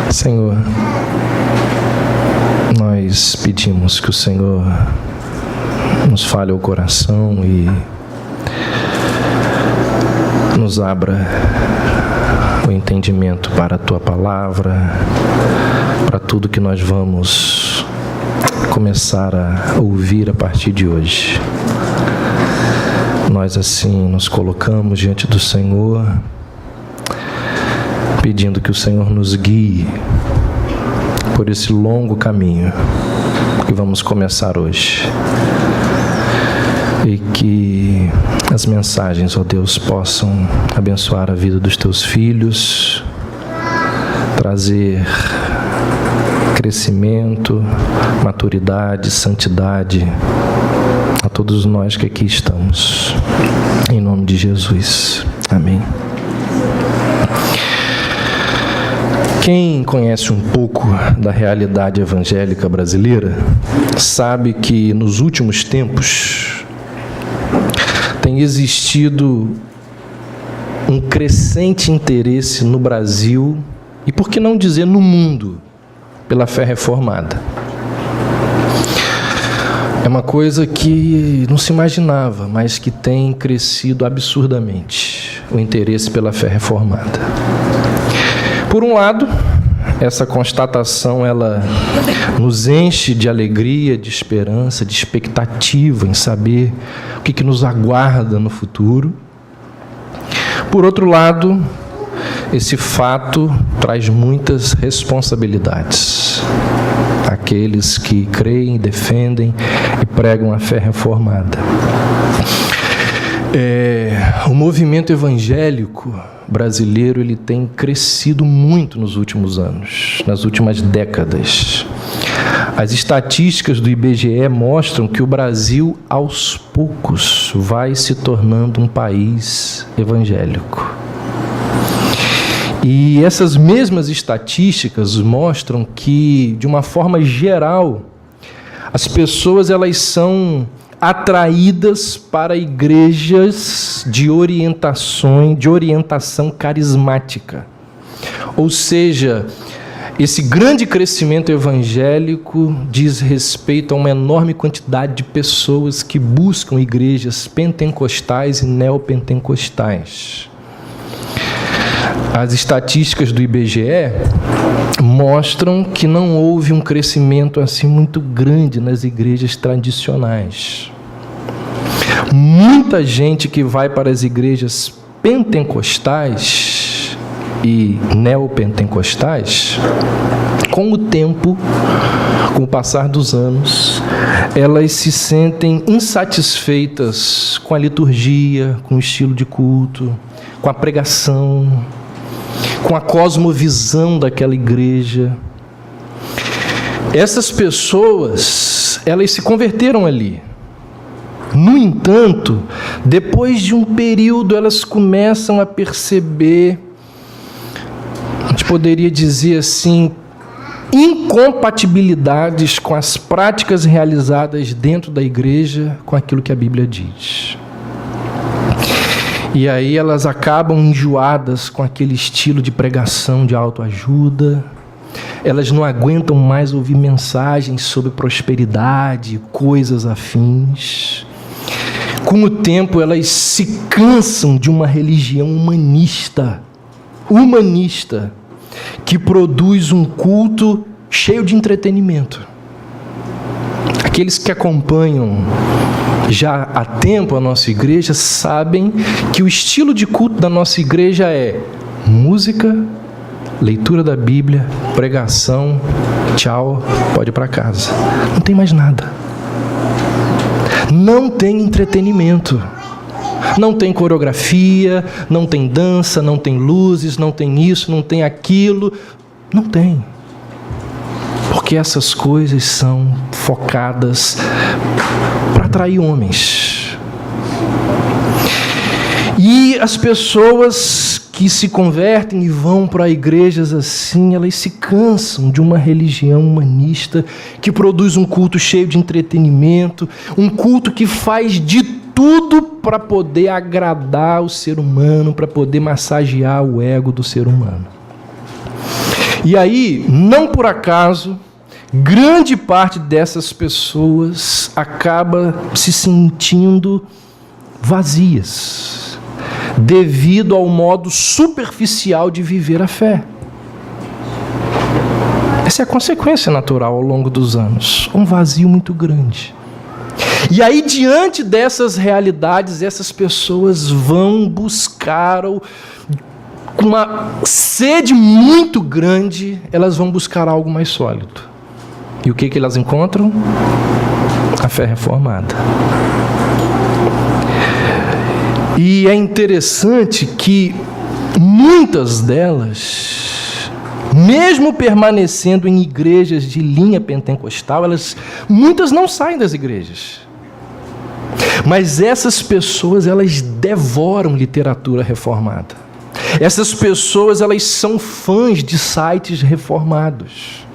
Senhor, nós pedimos que o Senhor nos fale o coração e nos abra o entendimento para a Tua Palavra, para tudo que nós vamos começar a ouvir a partir de hoje. Nós assim nos colocamos diante do Senhor, pedindo que o Senhor nos guie por esse longo caminho que vamos começar hoje. E que as mensagens, ó Deus, possam abençoar a vida dos Teus filhos, trazer crescimento, maturidade, santidade a todos nós que aqui estamos. Em nome de Jesus. Amém. Quem conhece um pouco da realidade evangélica brasileira sabe que nos últimos tempos tem existido um crescente interesse no Brasil e, por que não dizer, no mundo, pela fé reformada. É uma coisa que não se imaginava, mas que tem crescido absurdamente, o interesse pela fé reformada. Por um lado, essa constatação ela nos enche de alegria, de esperança, de expectativa em saber o que nos aguarda no futuro. Por outro lado, esse fato traz muitas responsabilidades. Aqueles que creem, defendem e pregam a fé reformada. O movimento evangélico brasileiro ele tem crescido muito nos últimos anos, nas últimas décadas. As estatísticas do IBGE mostram que o Brasil, aos poucos, vai se tornando um país evangélico. E essas mesmas estatísticas mostram que, de uma forma geral, as pessoas elas são atraídas para igrejas de orientação carismática. Ou seja, esse grande crescimento evangélico diz respeito a uma enorme quantidade de pessoas que buscam igrejas pentecostais e neopentecostais. As estatísticas do IBGE mostram que não houve um crescimento assim muito grande nas igrejas tradicionais. Muita gente que vai para as igrejas pentecostais e neopentecostais, com o tempo, com o passar dos anos, elas se sentem insatisfeitas com a liturgia, com o estilo de culto, com a pregação, com a cosmovisão daquela igreja. Essas pessoas, elas se converteram ali. No entanto, depois de um período, elas começam a perceber, a gente poderia dizer assim, incompatibilidades com as práticas realizadas dentro da igreja com aquilo que a Bíblia diz. E aí elas acabam enjoadas com aquele estilo de pregação de autoajuda. Elas não aguentam mais ouvir mensagens sobre prosperidade, coisas afins. Com o tempo, elas se cansam de uma religião humanista, que produz um culto cheio de entretenimento. Aqueles que acompanham já há tempo a nossa igreja sabem que o estilo de culto da nossa igreja é música, leitura da Bíblia, pregação, tchau, pode ir para casa. Não tem mais nada. Não tem entretenimento. Não tem coreografia, não tem dança, não tem luzes, não tem isso, não tem aquilo. Não tem. Porque essas coisas são focadas para atrair homens. E as pessoas que se convertem e vão para igrejas assim, elas se cansam de uma religião humanista que produz um culto cheio de entretenimento, um culto que faz de tudo para poder agradar o ser humano, para poder massagear o ego do ser humano. E aí, não por acaso, grande parte dessas pessoas acaba se sentindo vazias, devido ao modo superficial de viver a fé. Essa é a consequência natural ao longo dos anos, um vazio muito grande. E aí, diante dessas realidades, essas pessoas vão buscar, com uma sede muito grande, elas vão buscar algo mais sólido. E o que elas encontram? A fé reformada. E é interessante que muitas delas, mesmo permanecendo em igrejas de linha pentecostal, muitas não saem das igrejas. Mas essas pessoas, elas devoram literatura reformada. Essas pessoas, elas são fãs de sites reformados.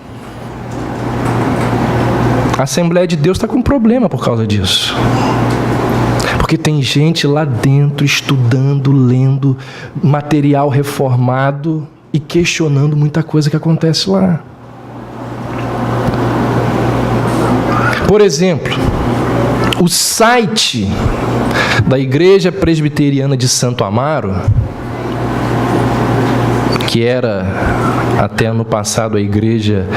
A Assembleia de Deus está com problema por causa disso. Porque tem gente lá dentro estudando, lendo material reformado e questionando muita coisa que acontece lá. Por exemplo, o site da Igreja Presbiteriana de Santo Amaro, que era até ano passado a igreja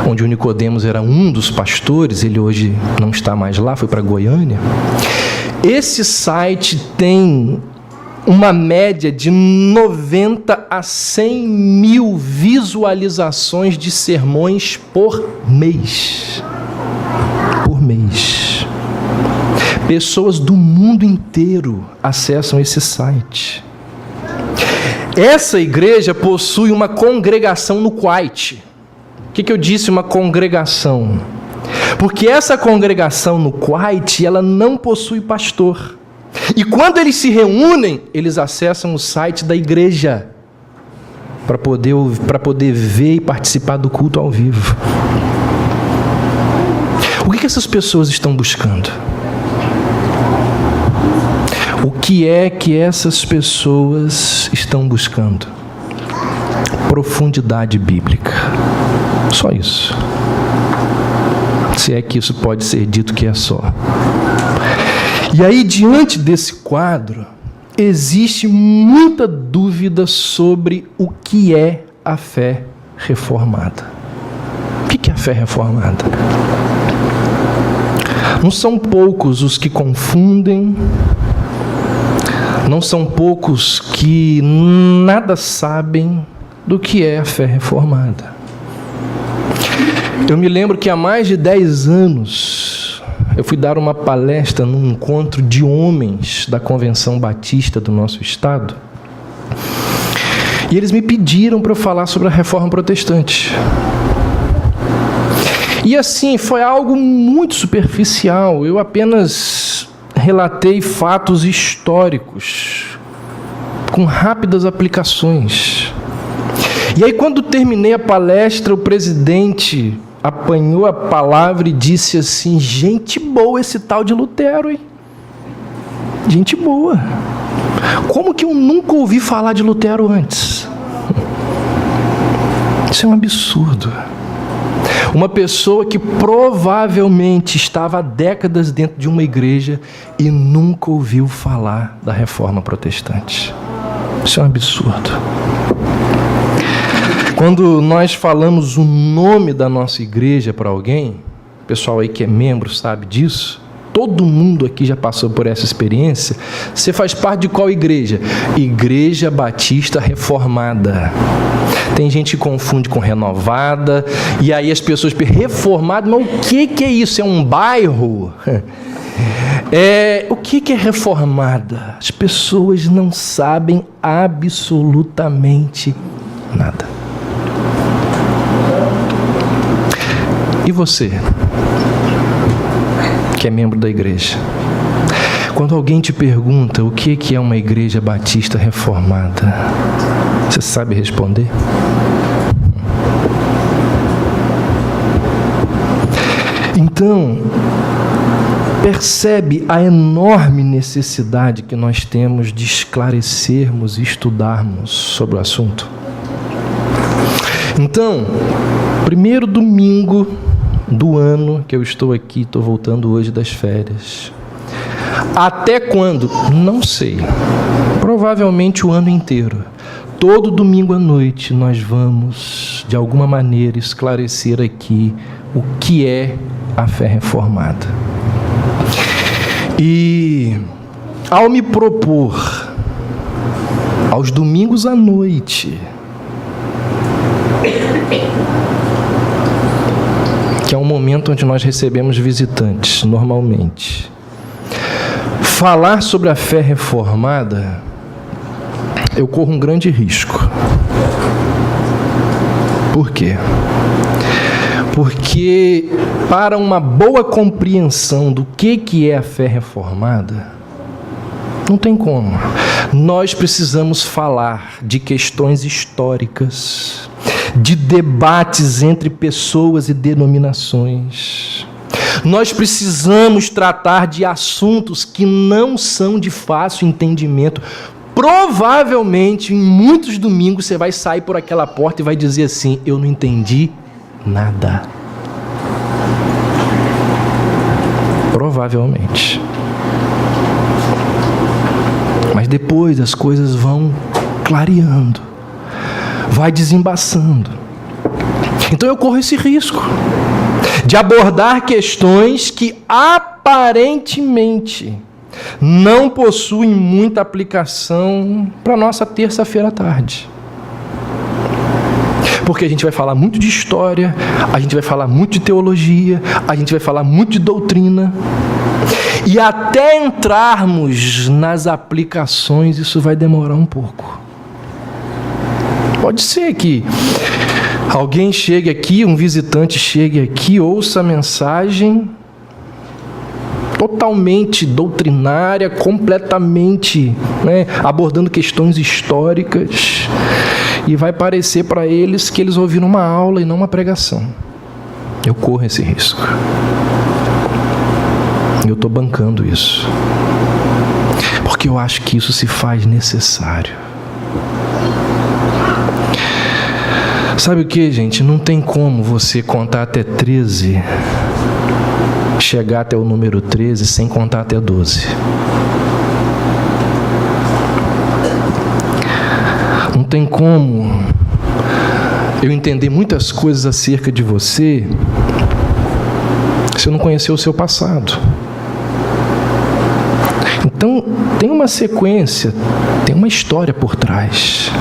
onde o Nicodemos era um dos pastores, ele hoje não está mais lá, foi para Goiânia. Esse site tem uma média de 90 a 100 mil visualizações de sermões por mês. Por mês. Pessoas do mundo inteiro acessam esse site. Essa igreja possui uma congregação no Kuwait. O que eu disse, uma congregação? Porque essa congregação no Kuwait, ela não possui pastor. E quando eles se reúnem, eles acessam o site da igreja para poder ver e participar do culto ao vivo. O que essas pessoas estão buscando? O que é que essas pessoas estão buscando? Profundidade bíblica. Só isso. Se é que isso pode ser dito que é só. E aí, diante desse quadro, existe muita dúvida sobre o que é a fé reformada. O que é a fé reformada? Não são poucos os que confundem, não são poucos que nada sabem do que é a fé reformada. Eu me lembro que há mais de 10 anos eu fui dar uma palestra num encontro de homens da Convenção Batista do nosso estado. E eles me pediram para eu falar sobre a Reforma Protestante. E assim, foi algo muito superficial. Eu apenas relatei fatos históricos, com rápidas aplicações. E aí, quando terminei a palestra, o presidente apanhou a palavra e disse assim: gente boa esse tal de Lutero, hein? Gente boa. Como que eu nunca ouvi falar de Lutero antes? Isso é um absurdo. Uma pessoa que provavelmente estava há décadas dentro de uma igreja e nunca ouviu falar da Reforma Protestante. Isso é um absurdo. Quando nós falamos o nome da nossa igreja para alguém, o pessoal aí que é membro sabe disso, todo mundo aqui já passou por essa experiência. Você faz parte de qual igreja? Igreja Batista Reformada. Tem gente que confunde com renovada, e aí as pessoas perguntam, reformado, mas o que é isso? É um bairro? O que é reformada? As pessoas não sabem absolutamente nada. E você, que é membro da igreja, quando alguém te pergunta o que é uma igreja batista reformada, você sabe responder? Então, percebe a enorme necessidade que nós temos de esclarecermos e estudarmos sobre o assunto? Então, primeiro domingo do ano que eu estou aqui, estou voltando hoje das férias. Até quando? Não sei. Provavelmente o ano inteiro. Todo domingo à noite nós vamos, de alguma maneira, esclarecer aqui o que é a fé reformada. E ao me propor, aos domingos à noite, que é um momento onde nós recebemos visitantes, normalmente, falar sobre a fé reformada, eu corro um grande risco. Por quê? Porque para uma boa compreensão do que é a fé reformada, não tem como. Nós precisamos falar de questões históricas, de debates entre pessoas e denominações. Nós precisamos tratar de assuntos que não são de fácil entendimento. Provavelmente, em muitos domingos, você vai sair por aquela porta e vai dizer assim: eu não entendi nada. Provavelmente. Mas depois as coisas vão clareando, vai desembaçando. Então eu corro esse risco de abordar questões que aparentemente não possuem muita aplicação para a nossa terça-feira à tarde. Porque a gente vai falar muito de história, a gente vai falar muito de teologia, a gente vai falar muito de doutrina. E até entrarmos nas aplicações, isso vai demorar um pouco. Pode ser que alguém chegue aqui, um visitante chegue aqui, ouça a mensagem totalmente doutrinária, completamente, abordando questões históricas, e vai parecer para eles que eles ouviram uma aula e não uma pregação. Eu corro esse risco. Eu estou bancando isso, porque eu acho que isso se faz necessário. Sabe o que, gente? Não tem como você contar até 13, chegar até o número 13 sem contar até 12. Não tem como eu entender muitas coisas acerca de você se eu não conhecer o seu passado. Então, tem uma sequência, tem uma história por trás.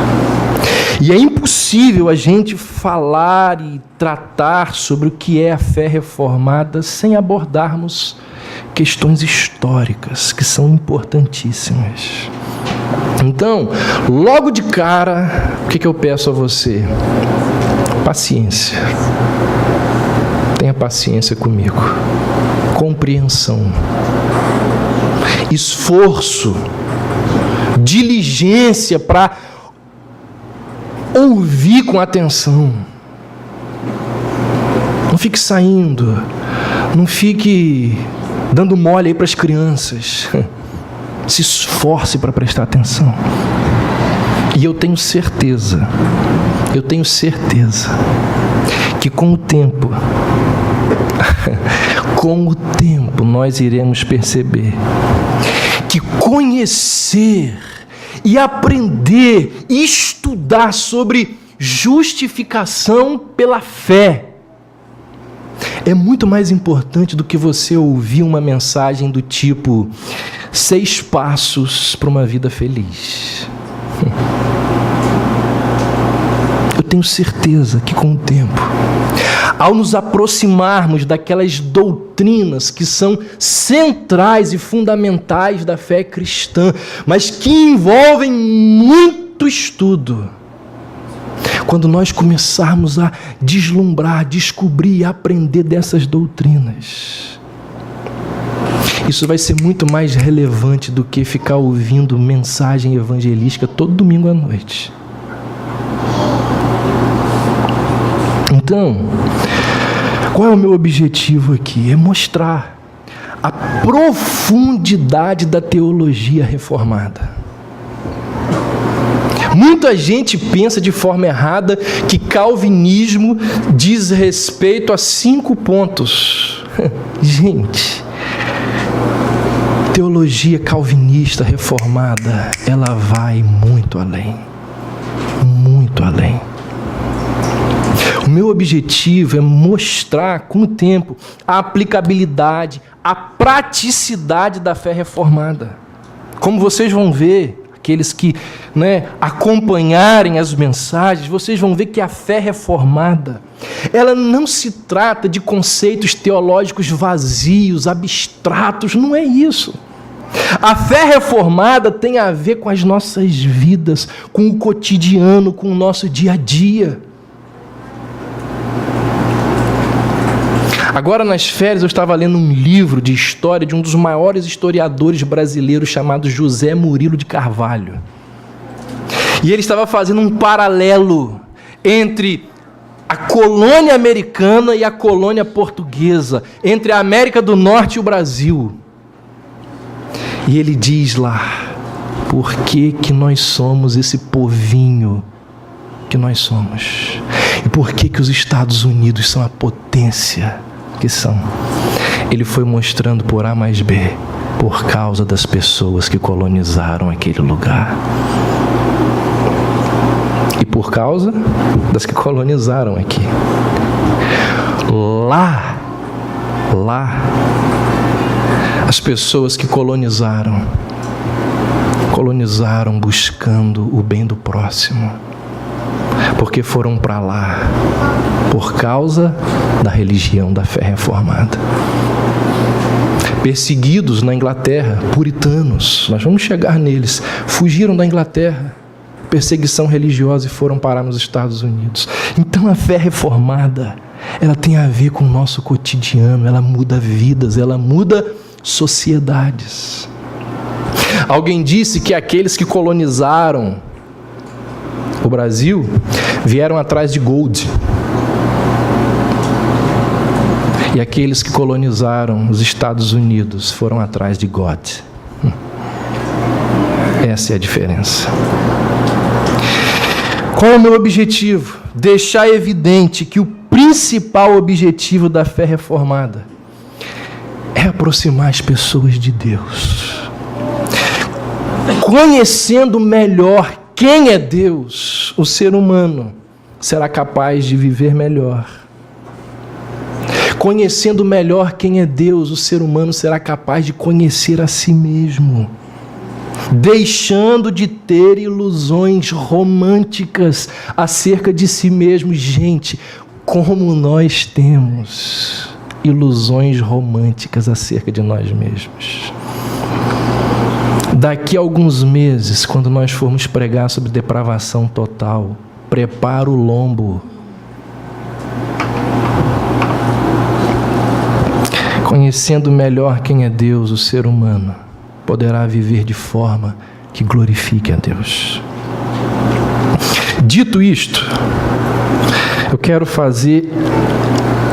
E é impossível a gente falar e tratar sobre o que é a fé reformada sem abordarmos questões históricas, que são importantíssimas. Então, logo de cara, o que eu peço a você? Paciência. Tenha paciência comigo. Compreensão. Esforço. Diligência para ouvir com atenção. Não fique saindo. Não fique dando mole aí para as crianças. Se esforce para prestar atenção. E eu tenho certeza que com o tempo nós iremos perceber que conhecer e aprender e estudar sobre justificação pela fé é muito mais importante do que você ouvir uma mensagem do tipo 6 passos para uma vida feliz. Eu tenho certeza que com o tempo, ao nos aproximarmos daquelas doutrinas que são centrais e fundamentais da fé cristã, mas que envolvem muito estudo, quando nós começarmos a deslumbrar, descobrir e aprender dessas doutrinas, isso vai ser muito mais relevante do que ficar ouvindo mensagem evangelística todo domingo à noite. Então, qual é o meu objetivo aqui? É mostrar a profundidade da teologia reformada. Muita gente pensa de forma errada que calvinismo diz respeito a 5 pontos. Gente, teologia calvinista reformada, ela vai muito além. Muito além. O meu objetivo é mostrar com o tempo a aplicabilidade, a praticidade da fé reformada. Como vocês vão ver, aqueles que acompanharem as mensagens, vocês vão ver que a fé reformada, ela não se trata de conceitos teológicos vazios, abstratos, não é isso. A fé reformada tem a ver com as nossas vidas, com o cotidiano, com o nosso dia a dia. Agora, nas férias, eu estava lendo um livro de história de um dos maiores historiadores brasileiros, chamado José Murilo de Carvalho. E ele estava fazendo um paralelo entre a colônia americana e a colônia portuguesa, entre a América do Norte e o Brasil. E ele diz lá, por que que nós somos esse povinho que nós somos? E por que que os Estados Unidos são a potência que são? Ele foi mostrando por A mais B, por causa das pessoas que colonizaram aquele lugar. E por causa das que colonizaram aqui. Lá, as pessoas que colonizaram buscando o bem do próximo, porque foram para lá por causa da religião da fé reformada. Perseguidos na Inglaterra, puritanos, nós vamos chegar neles, fugiram da Inglaterra, perseguição religiosa, e foram parar nos Estados Unidos. Então a fé reformada, ela tem a ver com o nosso cotidiano, ela muda vidas, ela muda sociedades. Alguém disse que aqueles que colonizaram o Brasil vieram atrás de gold, e aqueles que colonizaram os Estados Unidos foram atrás de God. Essa é a diferença. Qual é o meu objetivo? Deixar evidente que o principal objetivo da fé reformada é aproximar as pessoas de Deus. Conhecendo melhor quem é Deus, o ser humano será capaz de viver melhor. Conhecendo melhor quem é Deus, o ser humano será capaz de conhecer a si mesmo, deixando de ter ilusões românticas acerca de si mesmo. Gente, como nós temos ilusões românticas acerca de nós mesmos. Daqui a alguns meses, quando nós formos pregar sobre depravação total, prepara o lombo. Conhecendo melhor quem é Deus, o ser humano poderá viver de forma que glorifique a Deus. Dito isto, eu quero fazer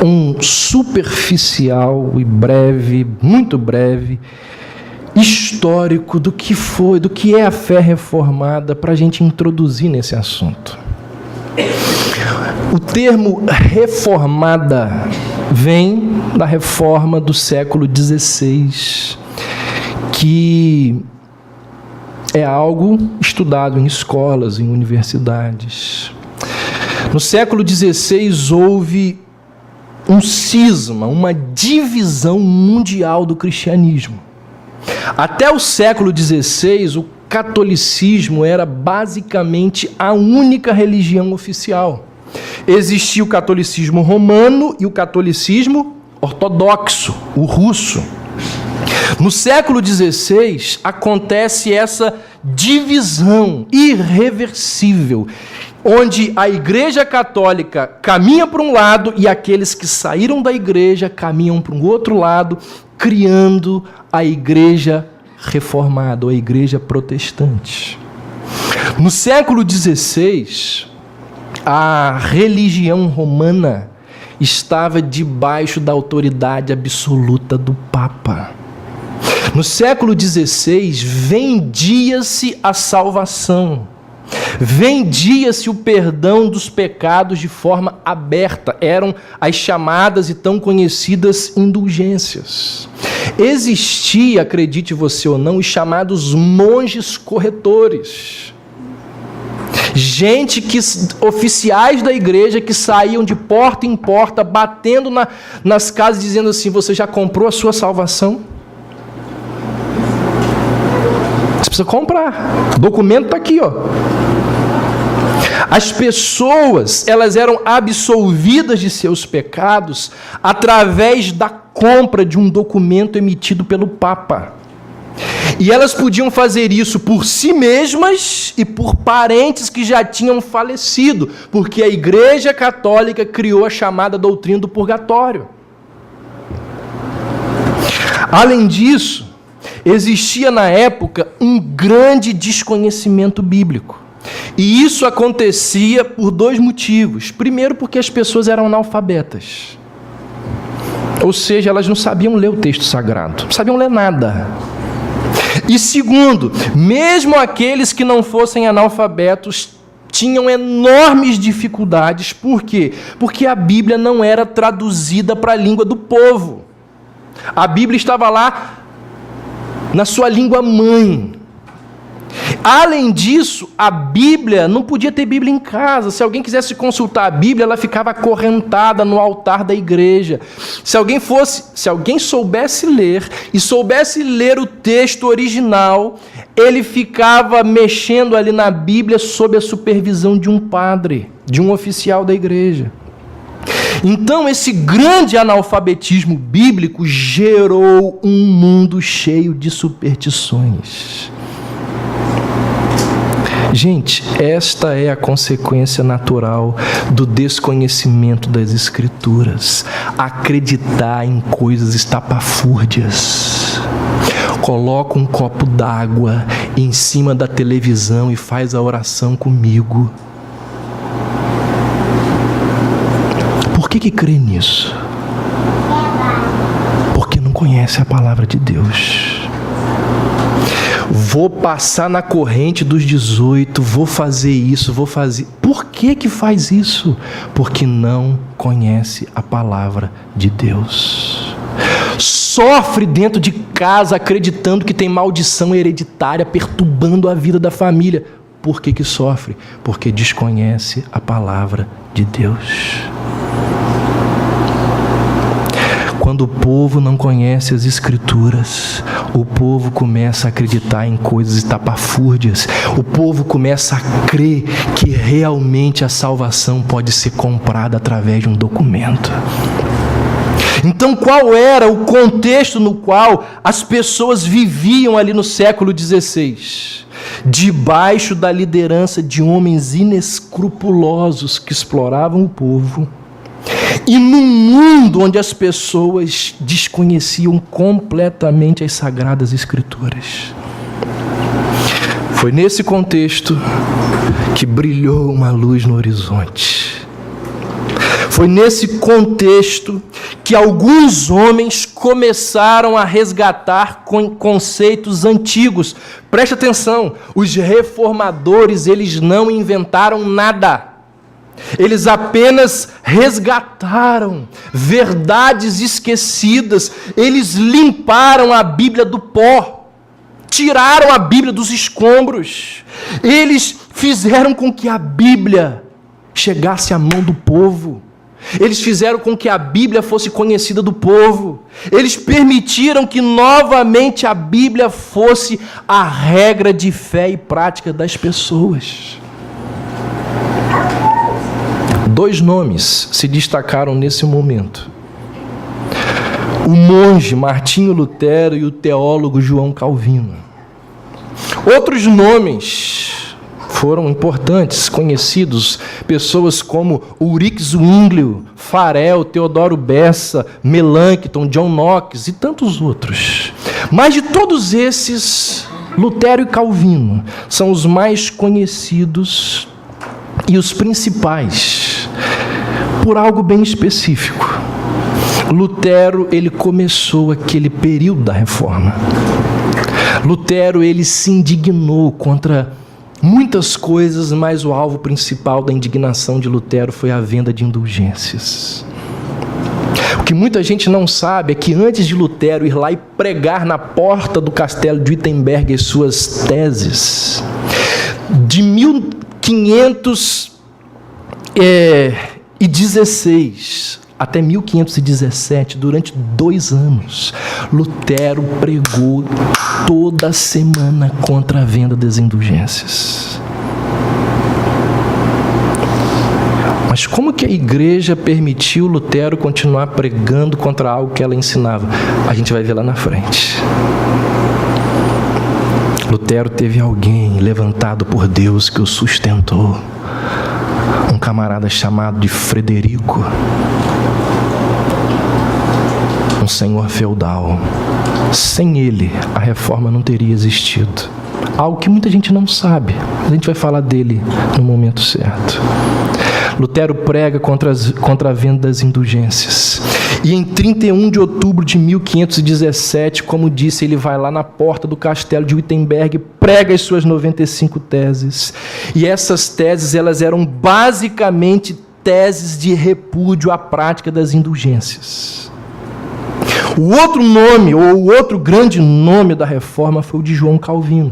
um superficial e breve, muito breve, histórico do que é a fé reformada, para a gente introduzir nesse assunto. O termo reformada vem da reforma do século XVI, que é algo estudado em escolas, em universidades. No século XVI houve um cisma, uma divisão mundial do cristianismo. Até o século XVI, o catolicismo era basicamente a única religião oficial. Existia o catolicismo romano e o catolicismo ortodoxo, o russo. No século XVI, acontece essa divisão irreversível, onde a Igreja Católica caminha para um lado e aqueles que saíram da Igreja caminham para um outro lado, criando a Igreja Reformada, ou a Igreja Protestante. No século XVI, a religião romana estava debaixo da autoridade absoluta do Papa. No século XVI, vendia-se a salvação, Vendia-se o perdão dos pecados de forma aberta. Eram as chamadas e tão conhecidas indulgências. Existia, acredite você ou não, os chamados monges corretores. Oficiais da igreja que saíam de porta em porta, batendo nas casas, dizendo assim: você já comprou a sua salvação? Você precisa comprar. O documento está aqui, ó. As pessoas, elas eram absolvidas de seus pecados através da compra de um documento emitido pelo Papa. E elas podiam fazer isso por si mesmas e por parentes que já tinham falecido, porque a Igreja Católica criou a chamada doutrina do purgatório. Além disso, existia na época um grande desconhecimento bíblico. E isso acontecia por dois motivos. Primeiro, porque as pessoas eram analfabetas. Ou seja, elas não sabiam ler o texto sagrado, não sabiam ler nada. E segundo, mesmo aqueles que não fossem analfabetos tinham enormes dificuldades. Por quê? Porque a Bíblia não era traduzida para a língua do povo. A Bíblia estava lá na sua língua mãe. Além disso, a Bíblia, não podia ter Bíblia em casa. Se alguém quisesse consultar a Bíblia, ela ficava acorrentada no altar da igreja. Se alguém soubesse ler e soubesse ler o texto original, ele ficava mexendo ali na Bíblia sob a supervisão de um padre, de um oficial da igreja. Então, esse grande analfabetismo bíblico gerou um mundo cheio de superstições. Gente, esta é a consequência natural do desconhecimento das Escrituras. Acreditar em coisas estapafúrdias. Coloca um copo d'água em cima da televisão e faz a oração comigo. Por que crê nisso? Porque não conhece a palavra de Deus. Vou passar na corrente dos 18, vou fazer isso, vou fazer... Por que faz isso? Porque não conhece a palavra de Deus. Sofre dentro de casa acreditando que tem maldição hereditária perturbando a vida da família. Por que sofre? Porque desconhece a palavra de Deus. Quando o povo não conhece as Escrituras, o povo começa a acreditar em coisas estapafúrdias. O povo começa a crer que realmente a salvação pode ser comprada através de um documento. Então, qual era o contexto no qual as pessoas viviam ali no século XVI? Debaixo da liderança de homens inescrupulosos que exploravam o povo. E num mundo onde as pessoas desconheciam completamente as Sagradas Escrituras. Foi nesse contexto que brilhou uma luz no horizonte. Foi nesse contexto que alguns homens começaram a resgatar conceitos antigos. Preste atenção, os reformadores, eles não inventaram nada. Eles apenas resgataram verdades esquecidas. Eles limparam a Bíblia do pó, tiraram a Bíblia dos escombros. Eles fizeram com que a Bíblia chegasse à mão do povo. Eles fizeram com que a Bíblia fosse conhecida do povo. Eles permitiram que novamente a Bíblia fosse a regra de fé e prática das pessoas. Dois nomes se destacaram nesse momento: o monge Martinho Lutero e o teólogo João Calvino. Outros nomes foram importantes, conhecidos, pessoas como Ulrich Zwinglio, Farel, Teodoro Bessa, Melanchthon, John Knox e tantos outros. Mas de todos esses, Lutero e Calvino são os mais conhecidos e os principais, por algo bem específico. Lutero, ele começou aquele período da Reforma. Lutero, ele se indignou contra muitas coisas, mas o alvo principal da indignação de Lutero foi a venda de indulgências. O que muita gente não sabe é que antes de Lutero ir lá e pregar na porta do castelo de Wittenberg as suas teses, de 1516 até 1517, durante 2 anos, Lutero pregou toda semana contra a venda das indulgências. Mas como que a igreja permitiu Lutero continuar pregando contra algo que ela ensinava? A gente vai ver lá na frente. Lutero teve alguém levantado por Deus que o sustentou. Um camarada chamado de Frederico. Um senhor feudal. Sem ele, a reforma não teria existido. Algo que muita gente não sabe. A gente vai falar dele no momento certo. Lutero prega contra a venda das indulgências. E em 31 de outubro de 1517, como disse, ele vai lá na porta do castelo de Wittenberg, prega as suas 95 teses. E essas teses, elas eram basicamente teses de repúdio à prática das indulgências. O outro nome, ou o outro grande nome da reforma foi o de João Calvino.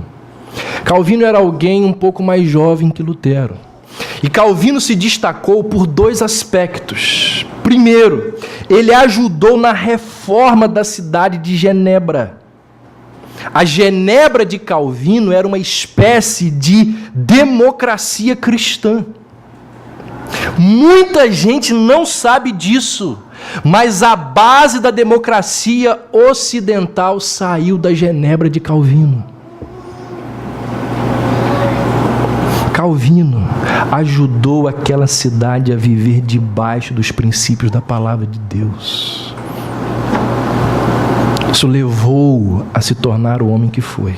Calvino era alguém um pouco mais jovem que Lutero. E Calvino se destacou por 2 aspectos. Primeiro, ele ajudou na reforma da cidade de Genebra. A Genebra de Calvino era uma espécie de democracia cristã. Muita gente não sabe disso, mas a base da democracia ocidental saiu da Genebra de Calvino. Calvino ajudou aquela cidade a viver debaixo dos princípios da palavra de Deus. Isso levou a se tornar o homem que foi.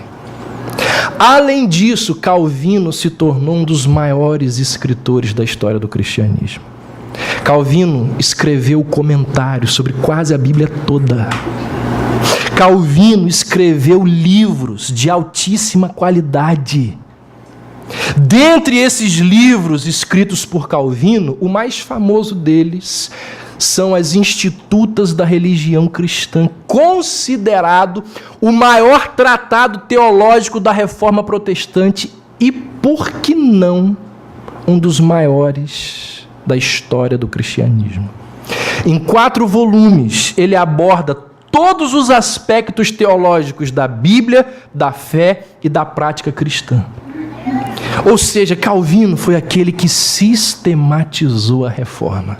Além disso, Calvino se tornou um dos maiores escritores da história do cristianismo. Calvino escreveu comentários sobre quase a Bíblia toda. Calvino escreveu livros de altíssima qualidade. Dentre esses livros escritos por Calvino, o mais famoso deles são as Institutas da Religião Cristã, considerado o maior tratado teológico da Reforma Protestante e, por que não, um dos maiores da história do cristianismo. Em 4 volumes, ele aborda todos os aspectos teológicos da Bíblia, da fé e da prática cristã. Ou seja, Calvino foi aquele que sistematizou a reforma.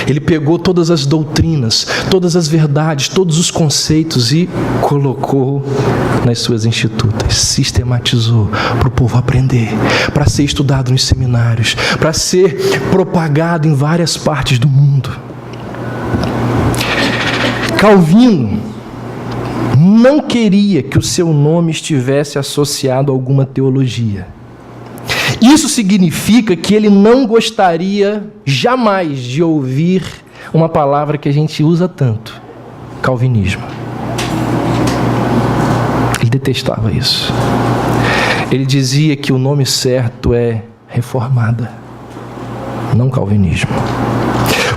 Ele pegou todas as doutrinas, todas as verdades, todos os conceitos e colocou nas suas institutas. Sistematizou para o povo aprender, para ser estudado nos seminários, para ser propagado em várias partes do mundo. Calvino não queria que o seu nome estivesse associado a alguma teologia. Isso significa que ele não gostaria jamais de ouvir uma palavra que a gente usa tanto, calvinismo. Ele detestava isso. Ele dizia que o nome certo é reformada, não calvinismo.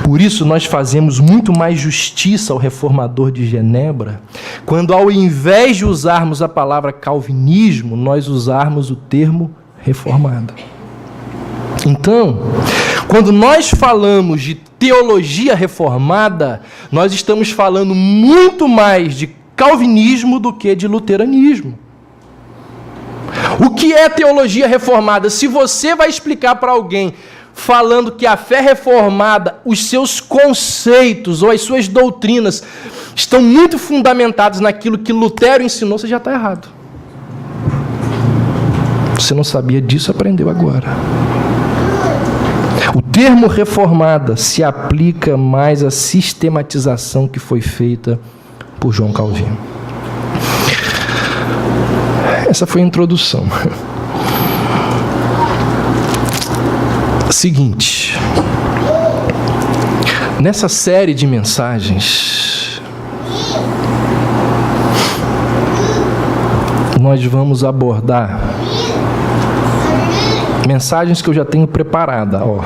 Por isso nós fazemos muito mais justiça ao reformador de Genebra, quando ao invés de usarmos a palavra calvinismo, nós usarmos o termo reformada. Então, quando nós falamos de teologia reformada, nós estamos falando muito mais de calvinismo do que de luteranismo. O que é teologia reformada? Se você vai explicar para alguém falando que a fé reformada, os seus conceitos ou as suas doutrinas estão muito fundamentados naquilo que Lutero ensinou, você já está errado. Você não sabia disso, aprendeu agora. O termo reformada se aplica mais à sistematização que foi feita por João Calvino. Essa foi a introdução. Seguinte, nessa série de mensagens, nós vamos abordar mensagens que eu já tenho preparada, ó.